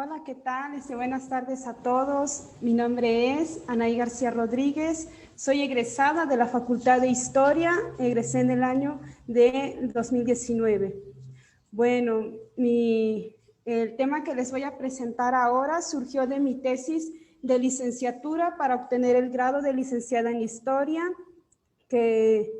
Hola, ¿qué tal? Buenas tardes a todos. Mi nombre es Anaí García Rodríguez. Soy egresada de la Facultad de Historia. Egresé en el año de 2019. Bueno, el tema que les voy a presentar ahora surgió de mi tesis de licenciatura para obtener el grado de licenciada en Historia, que,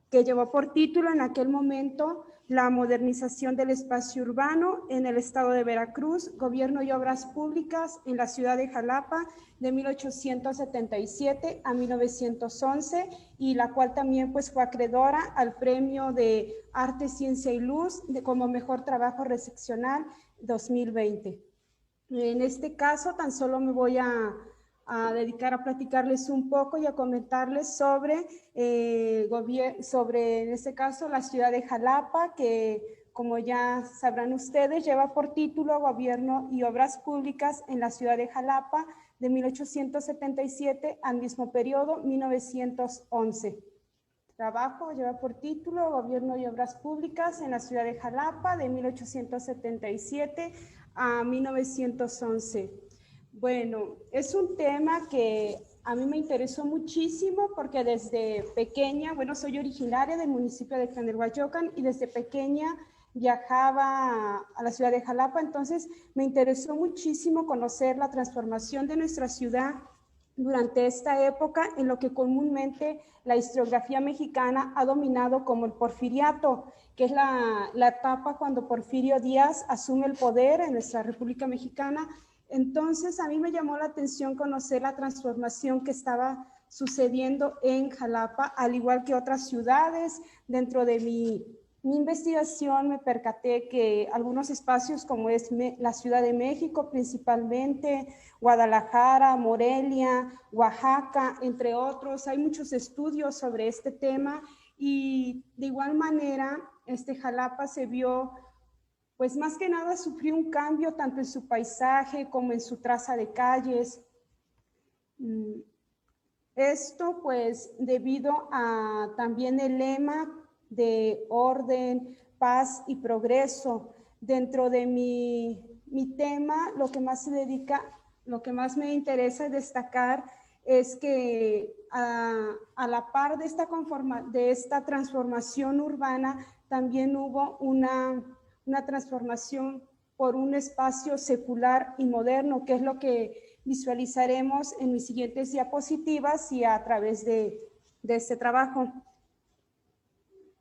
que llevó por título en aquel momento La modernización del espacio urbano en el estado de Veracruz, Gobierno y Obras Públicas en la ciudad de Jalapa de 1877 a 1911, y la cual también pues fue acreedora al Premio de Arte, Ciencia y Luz como Mejor Trabajo Recepcional 2020. En este caso, tan solo me voy a dedicar a platicarles un poco y a comentarles sobre, en este caso, la ciudad de Jalapa, que, como ya sabrán ustedes, lleva por título Gobierno y Obras Públicas en la ciudad de Jalapa de 1877 al mismo periodo, 1911. Trabajo lleva por título Gobierno y Obras Públicas en la ciudad de Jalapa de 1877 a 1911. Bueno, es un tema que a mí me interesó muchísimo porque desde pequeña, bueno, soy originaria del municipio de Tlanerhuayocan y desde pequeña viajaba a la ciudad de Jalapa, entonces me interesó muchísimo conocer la transformación de nuestra ciudad durante esta época en lo que comúnmente la historiografía mexicana ha dominado como el porfiriato, que es la etapa cuando Porfirio Díaz asume el poder en nuestra República Mexicana. Entonces a mí me llamó la atención conocer la transformación que estaba sucediendo en Jalapa, al igual que otras ciudades. Dentro de mi investigación me percaté que algunos espacios como es la Ciudad de México principalmente, Guadalajara, Morelia, Oaxaca, entre otros, hay muchos estudios sobre este tema, y de igual manera Jalapa se vio, pues más que nada sufrió un cambio tanto en su paisaje como en su traza de calles. Esto pues debido a también el lema de orden, paz y progreso. Dentro de mi tema, lo que más me interesa destacar es que a la par de esta transformación urbana, también hubo una transformación por un espacio secular y moderno, que es lo que visualizaremos en mis siguientes diapositivas y a través de este trabajo.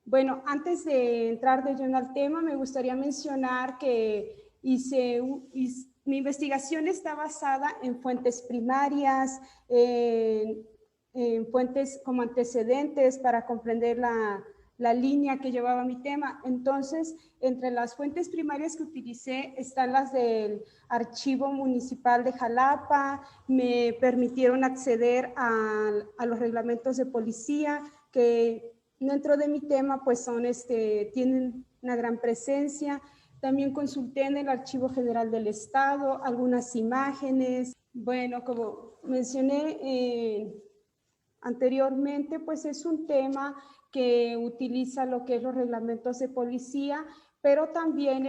Bueno, antes de entrar de lleno al tema, me gustaría mencionar que mi investigación está basada en fuentes primarias, en fuentes como antecedentes para comprender la línea que llevaba mi tema. Entonces, entre las fuentes primarias que utilicé están las del Archivo Municipal de Jalapa, me permitieron acceder a los reglamentos de policía, que dentro de mi tema pues tienen una gran presencia. También consulté en el Archivo General del Estado algunas imágenes. Bueno, como mencioné anteriormente, pues es un tema que utiliza lo que es los reglamentos de policía, pero también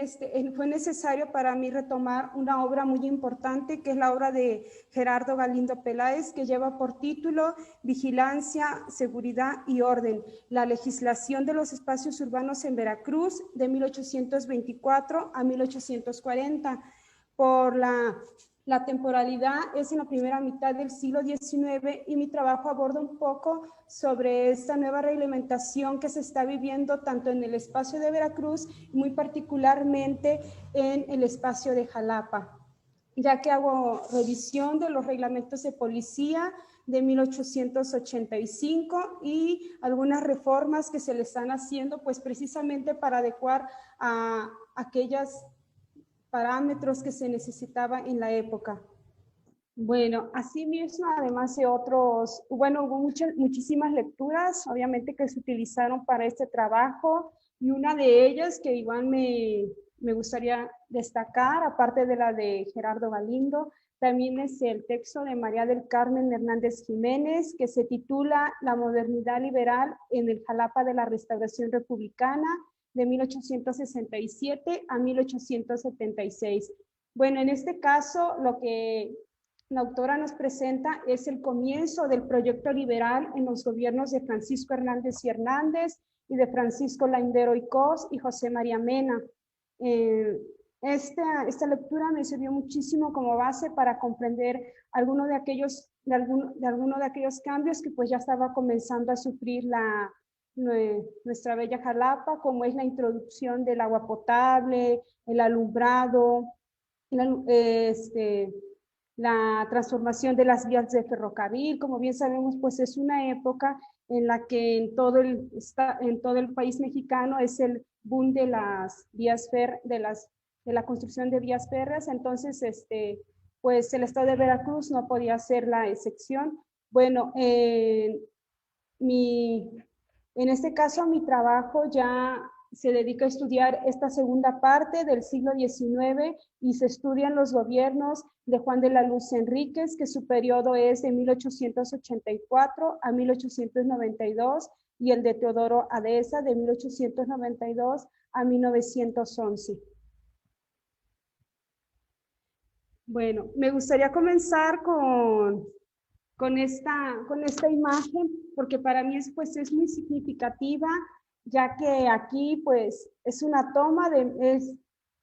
fue necesario para mí retomar una obra muy importante, que es la obra de Gerardo Galindo Peláez, que lleva por título Vigilancia, Seguridad y Orden, la legislación de los espacios urbanos en Veracruz de 1824 a 1840. Por la temporalidad es en la primera mitad del siglo XIX, y mi trabajo aborda un poco sobre esta nueva reglamentación que se está viviendo tanto en el espacio de Veracruz y muy particularmente en el espacio de Jalapa, ya que hago revisión de los reglamentos de policía de 1885 y algunas reformas que se le están haciendo pues precisamente para adecuar a aquellas parámetros que se necesitaba en la época. Bueno, asimismo, además de otros, bueno, hubo muchísimas lecturas, obviamente, que se utilizaron para este trabajo, y una de ellas que igual me gustaría destacar, aparte de la de Gerardo Galindo, también es el texto de María del Carmen Hernández Jiménez, que se titula La modernidad liberal en el Jalapa de la Restauración Republicana, de 1867 a 1876. Bueno, en este caso, lo que la autora nos presenta es el comienzo del proyecto liberal en los gobiernos de Francisco Hernández y Hernández y de Francisco Laindero y Cos y José María Mena. Esta lectura me sirvió muchísimo como base para comprender alguno de aquellos cambios que pues ya estaba comenzando a sufrir nuestra bella Jalapa, como es la introducción del agua potable, el alumbrado, la transformación de las vías de ferrocarril. Como bien sabemos, pues es una época en la que en todo el país mexicano es el boom de las vías de la construcción de vías férreas. Entonces, pues el estado de Veracruz no podía ser la excepción. Bueno, en este caso, mi trabajo ya se dedica a estudiar esta segunda parte del siglo XIX y se estudian los gobiernos de Juan de la Luz Enríquez, que su periodo es de 1884 a 1892, y el de Teodoro Adesa de 1892 a 1911. Bueno, me gustaría comenzar con esta imagen, porque para mí pues, es muy significativa, ya que aquí pues es una toma es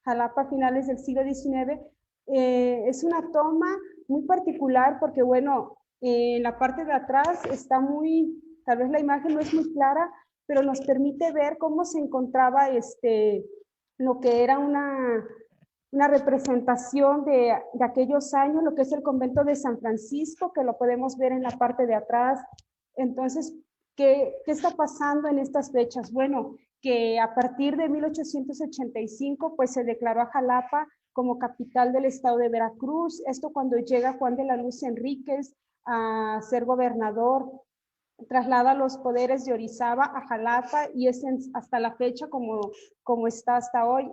Jalapa a finales del siglo XIX, es una toma muy particular porque bueno, en la parte de atrás está tal vez la imagen no es muy clara, pero nos permite ver cómo se encontraba lo que era una representación de aquellos años, lo que es el convento de San Francisco, que lo podemos ver en la parte de atrás. Entonces, ¿qué está pasando en estas fechas? Bueno, que a partir de 1885, pues se declaró a Jalapa como capital del estado de Veracruz. Esto cuando llega Juan de la Luz Enríquez a ser gobernador, traslada los poderes de Orizaba a Jalapa y es hasta la fecha como está hasta hoy.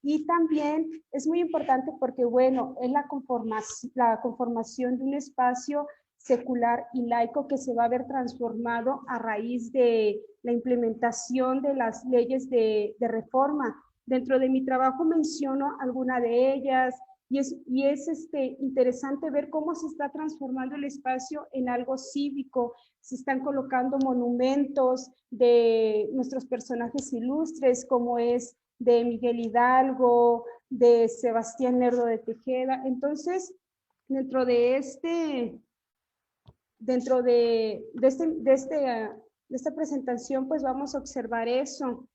Y también es muy importante porque, bueno, es la conformación de un espacio secular y laico que se va a ver transformado a raíz de la implementación de las leyes de reforma. Dentro de mi trabajo menciono alguna de ellas, y es interesante ver cómo se está transformando el espacio en algo cívico. Se están colocando monumentos de nuestros personajes ilustres, como es de Miguel Hidalgo, de Sebastián Lerdo de Tejeda. Entonces, dentro de esta presentación, pues vamos a observar eso.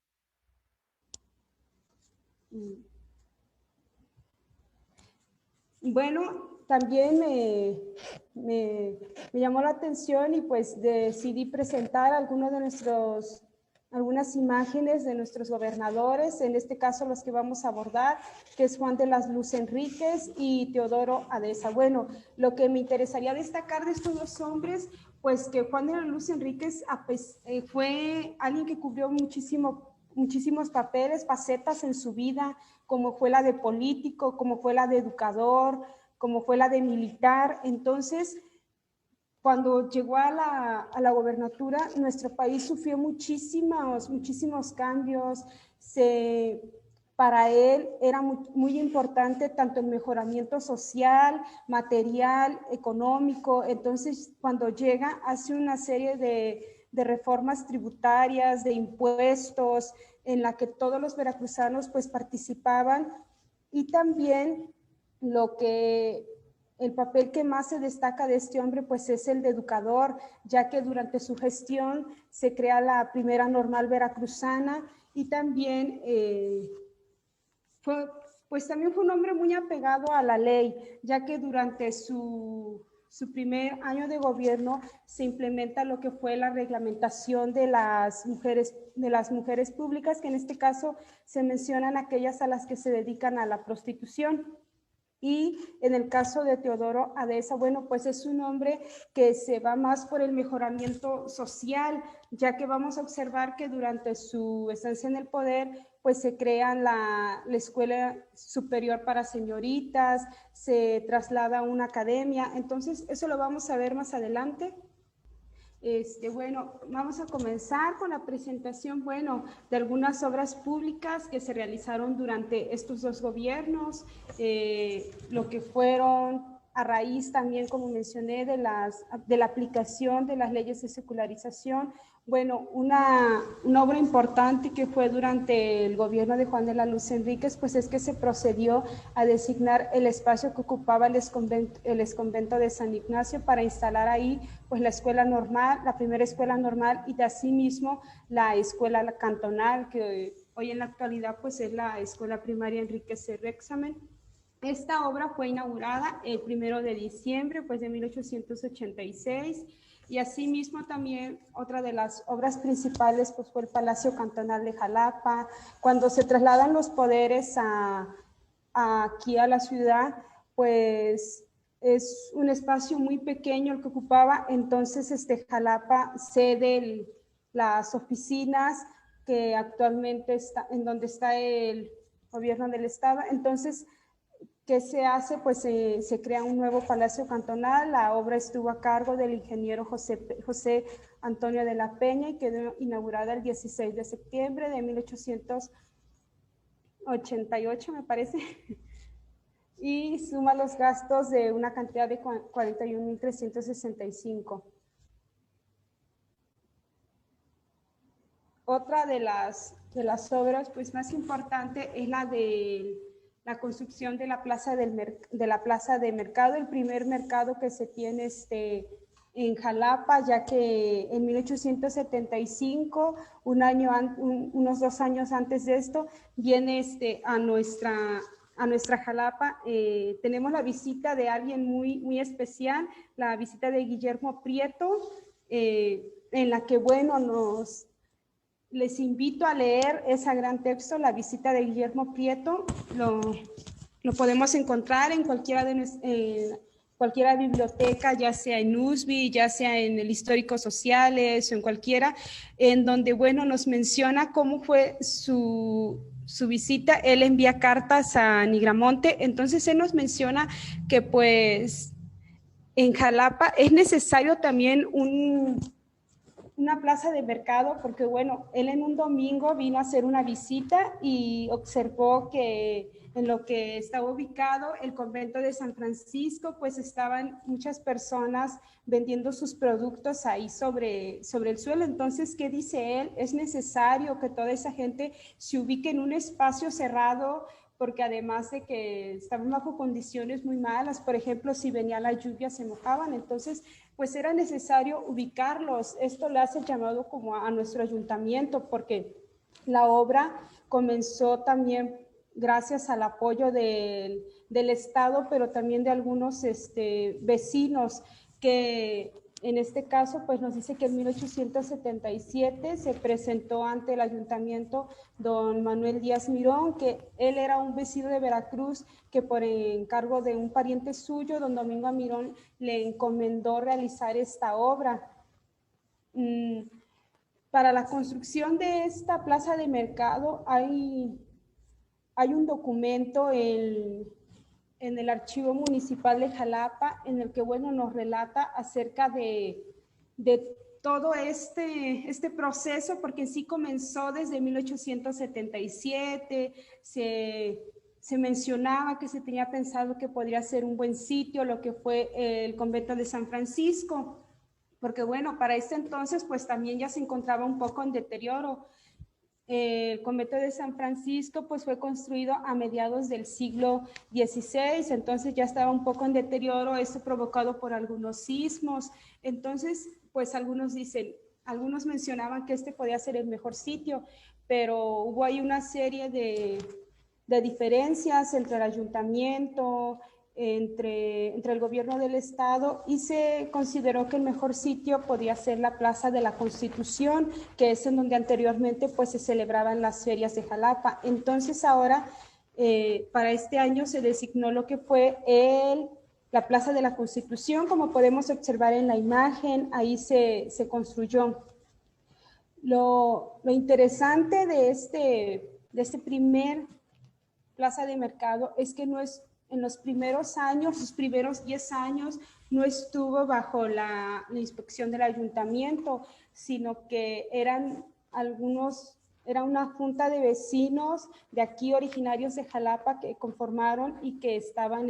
Bueno, también me llamó la atención y pues decidí presentar algunas imágenes de nuestros gobernadores, en este caso los que vamos a abordar, que es Juan de la Luz Enríquez y Teodoro Adesa. Bueno, lo que me interesaría destacar de estos dos hombres, pues que Juan de la Luz Enríquez fue alguien que cubrió muchísimos papeles, facetas en su vida, como fue la de político, como fue la de educador, como fue la de militar. Entonces, cuando llegó a la gobernatura, nuestro país sufrió muchísimos cambios. Para él era muy importante tanto el mejoramiento social, material, económico. Entonces, cuando llega, hace una serie de reformas tributarias, de impuestos, en la que todos los veracruzanos pues participaban, y también el papel que más se destaca de este hombre pues es el de educador, ya que durante su gestión se crea la primera normal veracruzana y también también fue un hombre muy apegado a la ley, ya que durante su primer año de gobierno se implementa lo que fue la reglamentación de las mujeres públicas, que en este caso se mencionan aquellas a las que se dedican a la prostitución. Y en el caso de Teodoro Adesa, bueno, pues es un hombre que se va más por el mejoramiento social, ya que vamos a observar que durante su estancia en el poder, pues se crea la Escuela Superior para Señoritas, se traslada a una academia. Entonces, eso lo vamos a ver más adelante. Bueno, vamos a comenzar con la presentación, bueno, de algunas obras públicas que se realizaron durante estos dos gobiernos, lo que fueron a raíz también, como mencioné, de la aplicación de las leyes de secularización. Bueno, una obra importante que fue durante el gobierno de Juan de la Luz Enríquez, pues es que se procedió a designar el espacio que ocupaba el exconvento de San Ignacio para instalar ahí pues la escuela normal, la primera escuela normal y de asimismo la escuela cantonal, que hoy en la actualidad pues es la escuela primaria Enrique Cerro Examen. Esta obra fue inaugurada el 1 de diciembre pues, de 1886 y asimismo también otra de las obras principales pues, fue el Palacio Cantonal de Jalapa. Cuando se trasladan los poderes aquí a la ciudad, pues es un espacio muy pequeño el que ocupaba, entonces Jalapa cede las oficinas que actualmente está en donde está el gobierno del estado. Entonces, ¿qué se hace? Pues se crea un nuevo palacio cantonal. La obra estuvo a cargo del ingeniero José Antonio de la Peña y quedó inaugurada el 16 de septiembre de 1888, me parece, y suma los gastos de una cantidad de 41.365. Otra de las obras pues, más importante es la de la construcción de la plaza de mercado, el primer mercado que se tiene en Jalapa, ya que en 1875, unos 2 años antes de esto, viene a nuestra Jalapa. Tenemos la visita de alguien muy, muy especial, la visita de Guillermo Prieto, en la que, bueno, les invito a leer ese gran texto, La visita de Guillermo Prieto. Lo podemos encontrar en cualquiera biblioteca, ya sea en USB, ya sea en el Histórico Sociales o en cualquiera, en donde, bueno, nos menciona cómo fue su visita. Él envía cartas a Nigramonte, entonces él nos menciona que pues en Jalapa es necesario también una plaza de mercado, porque bueno, él en un domingo vino a hacer una visita y observó que en lo que estaba ubicado el convento de San Francisco, pues estaban muchas personas vendiendo sus productos ahí sobre el suelo. Entonces, ¿qué dice él? Es necesario que toda esa gente se ubique en un espacio cerrado, porque además de que estaban bajo condiciones muy malas, por ejemplo, si venía la lluvia se mojaban, entonces pues era necesario ubicarlos. Esto le hace llamado como a nuestro ayuntamiento, porque la obra comenzó también gracias al apoyo del Estado, pero también de algunos vecinos que en este caso, pues nos dice que en 1877 se presentó ante el ayuntamiento don Manuel Díaz Mirón, que él era un vecino de Veracruz que por encargo de un pariente suyo, don Domingo Mirón, le encomendó realizar esta obra. Para la construcción de esta plaza de mercado hay un documento en el Archivo Municipal de Jalapa, en el que, bueno, nos relata acerca de todo este proceso, porque en sí comenzó desde 1877, se mencionaba que se tenía pensado que podría ser un buen sitio, lo que fue el convento de San Francisco, porque, bueno, para este entonces, pues también ya se encontraba un poco en deterioro. El convento de San Francisco pues fue construido a mediados del siglo XVI, entonces ya estaba un poco en deterioro, esto provocado por algunos sismos. Entonces, pues algunos mencionaban que este podía ser el mejor sitio, pero hubo ahí una serie de diferencias entre el ayuntamiento, entre el gobierno del estado, y se consideró que el mejor sitio podía ser la Plaza de la Constitución, que es en donde anteriormente pues se celebraban las ferias de Jalapa. Entonces ahora para este año se designó lo que fue la Plaza de la Constitución, como podemos observar en la imagen, ahí se construyó. Lo interesante de este primer plaza de mercado es que no es en los primeros años, los primeros 10 años, no estuvo bajo la inspección del ayuntamiento, sino que eran algunos, era una junta de vecinos de aquí originarios de Jalapa que conformaron y que estaban,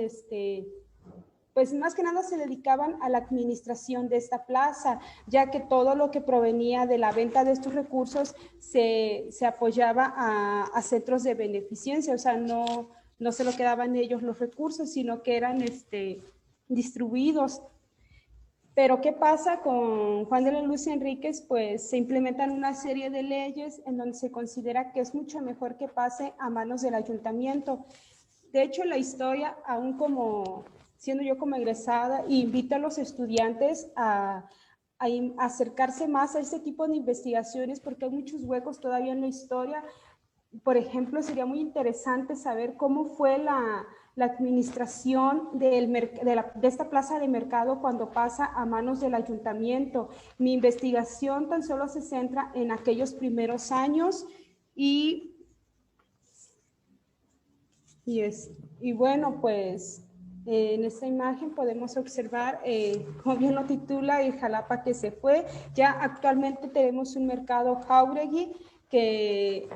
pues más que nada se dedicaban a la administración de esta plaza, ya que todo lo que provenía de la venta de estos recursos se apoyaba a centros de beneficencia, o sea, no se lo quedaban ellos los recursos, sino que eran distribuidos. Pero ¿qué pasa con Juan de la Luz Enríquez? Pues se implementan una serie de leyes en donde se considera que es mucho mejor que pase a manos del ayuntamiento. De hecho, la historia, aún como siendo yo como egresada, invita a los estudiantes a acercarse más a este tipo de investigaciones porque hay muchos huecos todavía en la historia. Por ejemplo, sería muy interesante saber cómo fue la administración de esta plaza de mercado cuando pasa a manos del ayuntamiento. Mi investigación tan solo se centra en aquellos primeros años y bueno, pues en esta imagen podemos observar, como bien lo titula, el Jalapa que se fue. Ya actualmente tenemos un mercado Jáuregui que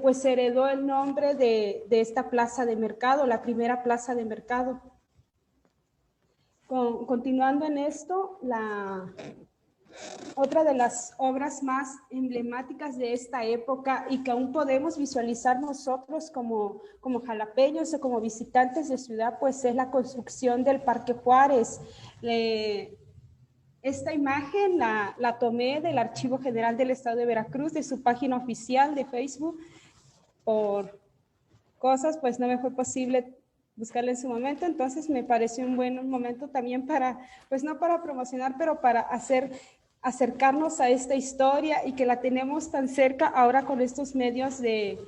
pues heredó el nombre de esta plaza de mercado, la primera plaza de mercado. Continuando en esto, otra de las obras más emblemáticas de esta época y que aún podemos visualizar nosotros como jalapeños o como visitantes de ciudad, pues es la construcción del Parque Juárez. Esta imagen la tomé del Archivo General del Estado de Veracruz, de su página oficial de Facebook. Por cosas, pues no me fue posible buscarla en su momento, entonces me pareció un buen momento también para, pues no para promocionar, pero para acercarnos a esta historia y que la tenemos tan cerca ahora con estos medios de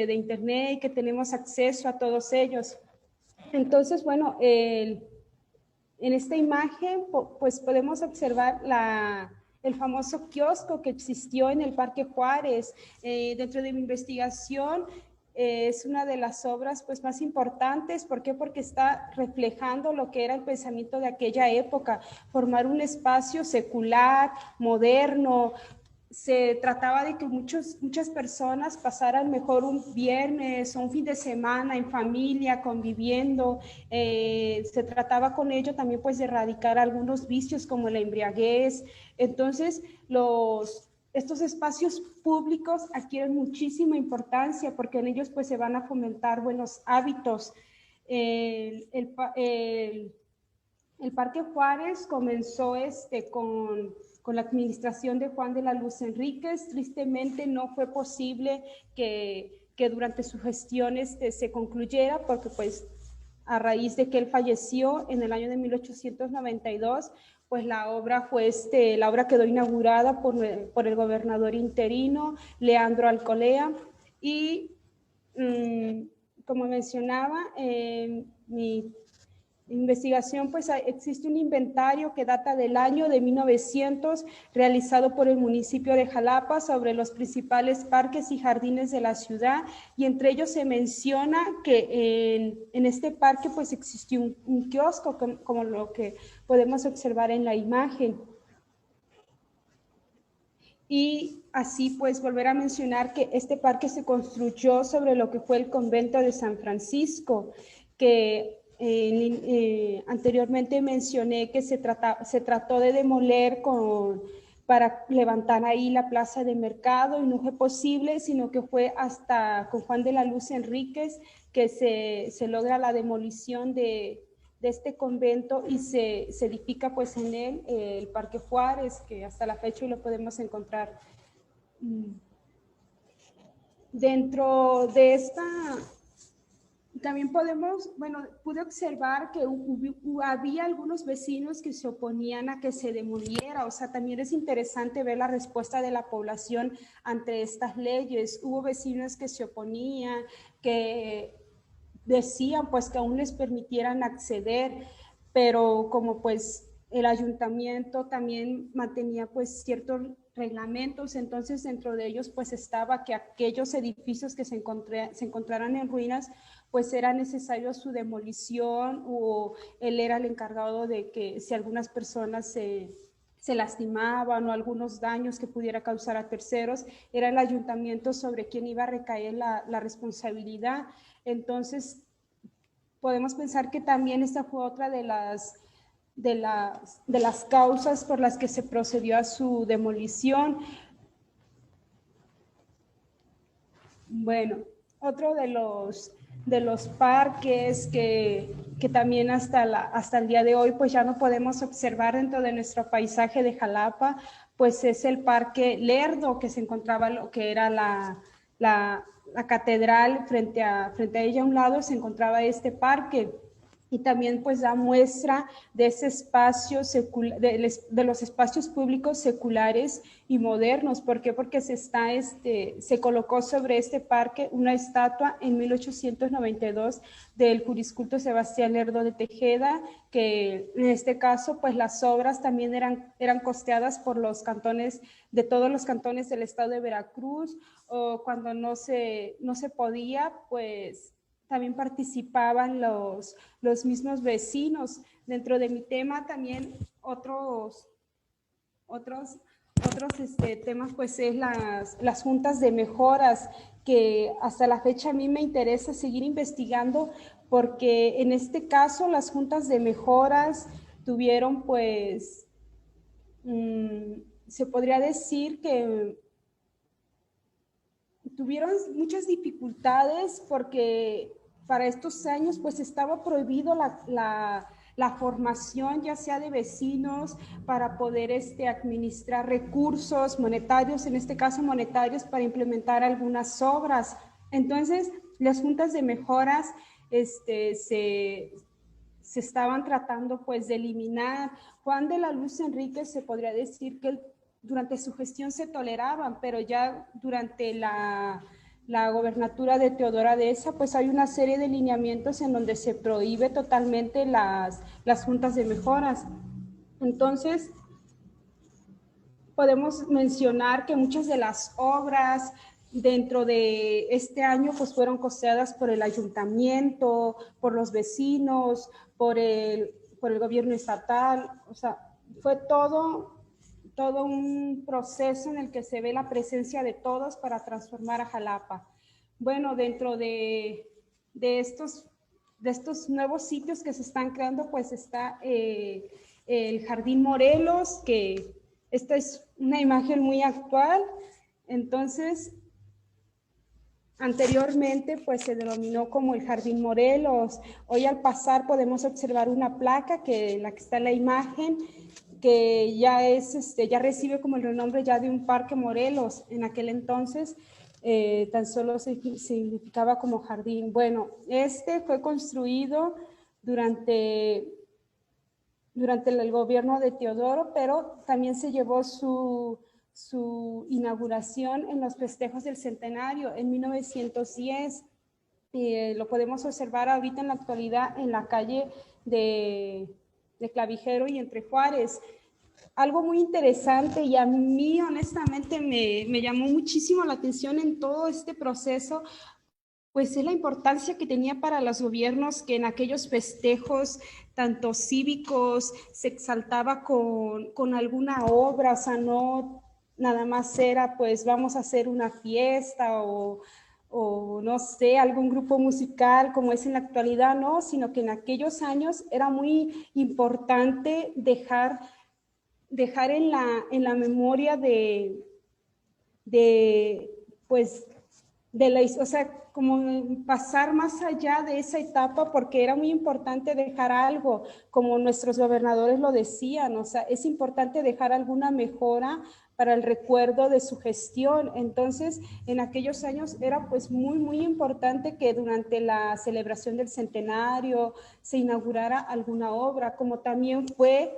internet y que tenemos acceso a todos ellos. Entonces, bueno, en esta imagen pues podemos observar el famoso kiosco que existió en el Parque Juárez. Dentro de mi investigación es una de las obras pues más importantes. ¿Por qué? Porque está reflejando lo que era el pensamiento de aquella época, formar un espacio secular, moderno. Se trataba de que muchas personas pasaran mejor un viernes o un fin de semana en familia, conviviendo. Se trataba con ello también pues de erradicar algunos vicios como la embriaguez. Entonces, estos espacios públicos adquieren muchísima importancia porque en ellos pues se van a fomentar buenos hábitos. El Parque Juárez comenzó con la administración de Juan de la Luz Enríquez. Tristemente no fue posible que durante su gestión se concluyera porque pues a raíz de que él falleció en el año de 1892, pues la obra quedó inaugurada por el gobernador interino Leandro Alcolea y como mencionaba, mi investigación, pues existe un inventario que data del año de 1900, realizado por el municipio de Jalapa sobre los principales parques y jardines de la ciudad, y entre ellos se menciona que en este parque pues existió un kiosco, como lo que podemos observar en la imagen. Y así pues volver a mencionar que este parque se construyó sobre lo que fue el convento de San Francisco, que anteriormente mencioné que se trató de demoler para levantar ahí la plaza de mercado y no fue posible, sino que fue hasta con Juan de la Luz Enríquez que se logra la demolición de este convento y se edifica pues en él el Parque Juárez, que hasta la fecha lo podemos encontrar. Dentro de esta, también pude observar que había algunos vecinos que se oponían a que se demoliera. O sea, también es interesante ver la respuesta de la población ante estas leyes. Hubo vecinos que se oponían, que decían pues que aún les permitieran acceder, pero como pues el ayuntamiento también mantenía pues ciertos reglamentos, entonces dentro de ellos pues estaba que aquellos edificios que se encontraran en ruinas pues era necesario su demolición, o él era el encargado de que si algunas personas se lastimaban o algunos daños que pudiera causar a terceros, era el ayuntamiento sobre quien iba a recaer la responsabilidad. Entonces, podemos pensar que también esta fue otra de las causas por las que se procedió a su demolición. Bueno, otro de los parques que también hasta el día de hoy pues ya no podemos observar dentro de nuestro paisaje de Jalapa, pues es el Parque Lerdo, que se encontraba lo que era la catedral, frente a ella a un lado se encontraba este parque. Y también pues da muestra de ese espacio de los espacios públicos seculares y modernos. ¿Por qué? Porque se colocó sobre este parque una estatua en 1892 del jurisculto Sebastián Lerdo de Tejeda, que en este caso pues las obras también eran costeadas por los cantones, de todos los cantones del estado de Veracruz, o cuando no se podía, pues también participaban los mismos vecinos. Dentro de mi tema también otros temas pues es las juntas de mejoras, que hasta la fecha a mí me interesa seguir investigando, porque en este caso las juntas de mejoras tuvieron pues, se podría decir que tuvieron muchas dificultades, porque para estos años pues estaba prohibido la formación ya sea de vecinos para poder administrar recursos monetarios, en este caso monetarios, para implementar algunas obras. Entonces las juntas de mejoras se estaban tratando pues de eliminar. Juan de la Luz Enríquez, se podría decir que durante su gestión se toleraban, pero ya durante la gobernatura de Teodora Deza, pues hay una serie de lineamientos en donde se prohíbe totalmente las juntas de mejoras. Entonces, podemos mencionar que muchas de las obras dentro de este año pues fueron costeadas por el ayuntamiento, por los vecinos, por el gobierno estatal. O sea, fue todo un proceso en el que se ve la presencia de todos para transformar a Jalapa. Bueno, dentro de estos nuevos sitios que se están creando, pues está el Jardín Morelos, que esta es una imagen muy actual. Entonces, anteriormente pues se denominó como el Jardín Morelos. Hoy al pasar podemos observar una placa en la que está la imagen, que ya ya recibe como el renombre ya de un Parque Morelos. En aquel entonces tan solo se significaba como jardín. Bueno, fue construido durante el gobierno de Teodoro, pero también se llevó su inauguración en los festejos del centenario en 1910. Lo podemos observar ahorita en la actualidad en la calle de Clavijero y entre Juárez. Algo muy interesante, y a mí honestamente me llamó muchísimo la atención en todo este proceso, pues es la importancia que tenía para los gobiernos que en aquellos festejos, tanto cívicos, se exaltaba con alguna obra. O sea, no nada más era pues vamos a hacer una fiesta o no sé, algún grupo musical como es en la actualidad, no, sino que en aquellos años era muy importante dejar en la memoria pues, o sea, como pasar más allá de esa etapa, porque era muy importante dejar algo, como nuestros gobernadores lo decían. O sea, es importante dejar alguna mejora para el recuerdo de su gestión. Entonces, en aquellos años era pues muy, muy importante que durante la celebración del centenario se inaugurara alguna obra, como también fue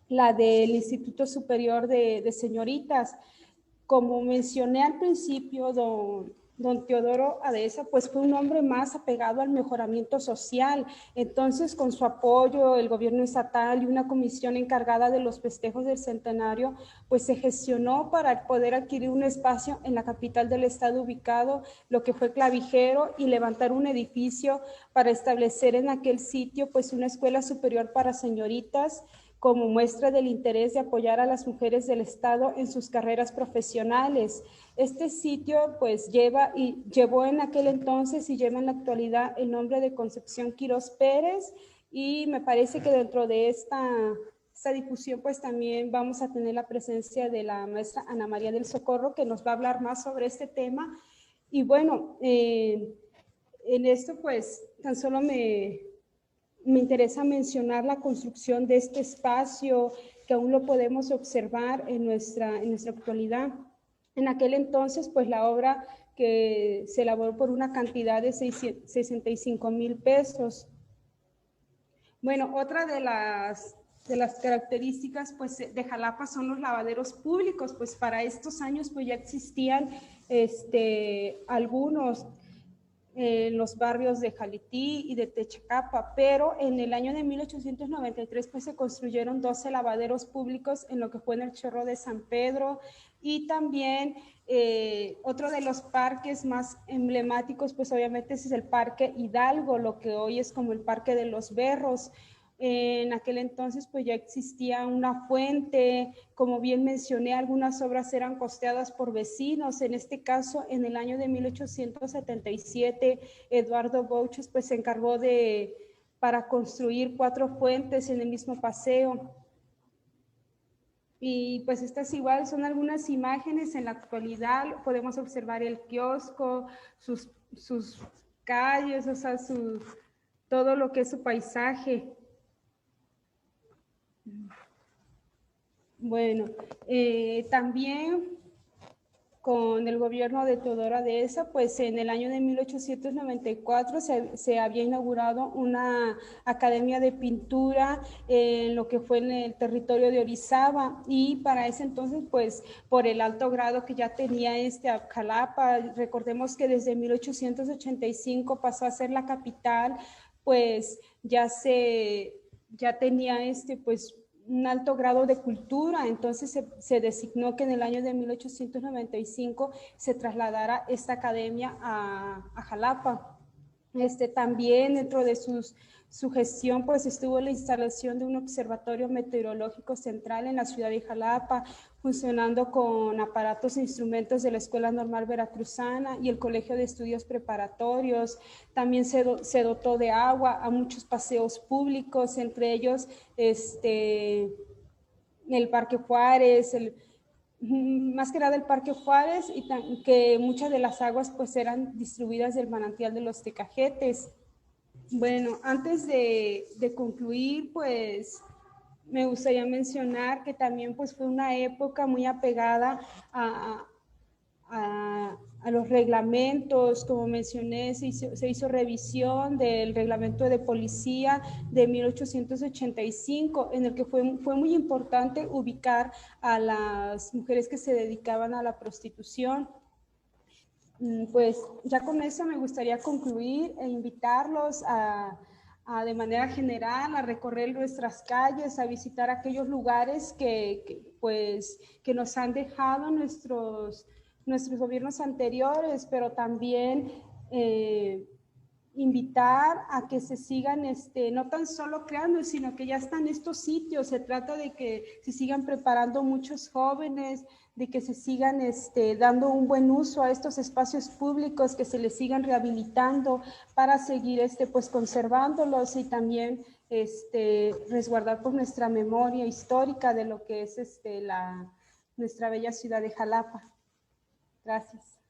la del Instituto Superior de Señoritas. Como mencioné al principio, don Teodoro Adesa, pues fue un hombre más apegado al mejoramiento social. Entonces, con su apoyo, el gobierno estatal y una comisión encargada de los festejos del centenario, pues se gestionó para poder adquirir un espacio en la capital del estado ubicado, lo que fue Clavijero, y levantar un edificio para establecer en aquel sitio, pues una escuela superior para señoritas, como muestra del interés de apoyar a las mujeres del estado en sus carreras profesionales. Este sitio pues llevó en aquel entonces y lleva en la actualidad el nombre de Concepción Quirós Pérez, y me parece que dentro de esta difusión pues también vamos a tener la presencia de la maestra Ana María del Socorro, que nos va a hablar más sobre este tema. Y bueno, en esto pues tan solo me interesa mencionar la construcción de este espacio, que aún lo podemos observar en nuestra actualidad. En aquel entonces, pues la obra que se elaboró por una cantidad de 65,000 pesos. Bueno, otra de las características pues de Jalapa son los lavaderos públicos. Pues para estos años pues ya existían algunos en los barrios de Jalití y de Techacapa, pero en el año de 1893 pues se construyeron 12 lavaderos públicos en lo que fue en el Chorro de San Pedro, y también otro de los parques más emblemáticos pues obviamente es el Parque Hidalgo, lo que hoy es como el Parque de los Berros. En aquel entonces pues ya existía una fuente, como bien mencioné, algunas obras eran costeadas por vecinos. En este caso, en el año de 1877, Eduardo Bouches pues se encargó para construir 4 fuentes en el mismo paseo. Y pues estas igual son algunas imágenes. En la actualidad podemos observar el kiosco, sus calles, o sea, todo lo que es su paisaje. Bueno, también con el gobierno de Teodoro Adesa, pues en el año de 1894 se había inaugurado una academia de pintura en lo que fue en el territorio de Orizaba, y para ese entonces, pues por el alto grado que ya tenía Jalapa, recordemos que desde 1885 pasó a ser la capital, pues ya tenía pues un alto grado de cultura. Entonces se designó que en el año de 1895 se trasladara esta academia a Jalapa. También dentro de su gestión pues estuvo la instalación de un observatorio meteorológico central en la ciudad de Jalapa, funcionando con aparatos e instrumentos de la Escuela Normal Veracruzana y el Colegio de Estudios Preparatorios. También se dotó de agua a muchos paseos públicos, entre ellos el Parque Juárez, más que nada el Parque Juárez, y que muchas de las aguas pues eran distribuidas del manantial de los Tecajetes. Bueno, antes de concluir, pues me gustaría mencionar que también pues fue una época muy apegada a los reglamentos. Como mencioné, se hizo revisión del reglamento de policía de 1885, en el que fue muy importante ubicar a las mujeres que se dedicaban a la prostitución. Pues ya con eso me gustaría concluir e invitarlos de manera general a recorrer nuestras calles, a visitar aquellos lugares que nos han dejado nuestros gobiernos anteriores, pero también invitar a que se sigan, no tan solo creando, sino que ya están estos sitios. Se trata de que se sigan preparando muchos jóvenes, de que se sigan dando un buen uso a estos espacios públicos, que se les sigan rehabilitando para seguir pues conservándolos, y también resguardar por nuestra memoria histórica de lo que es nuestra bella ciudad de Jalapa. Gracias.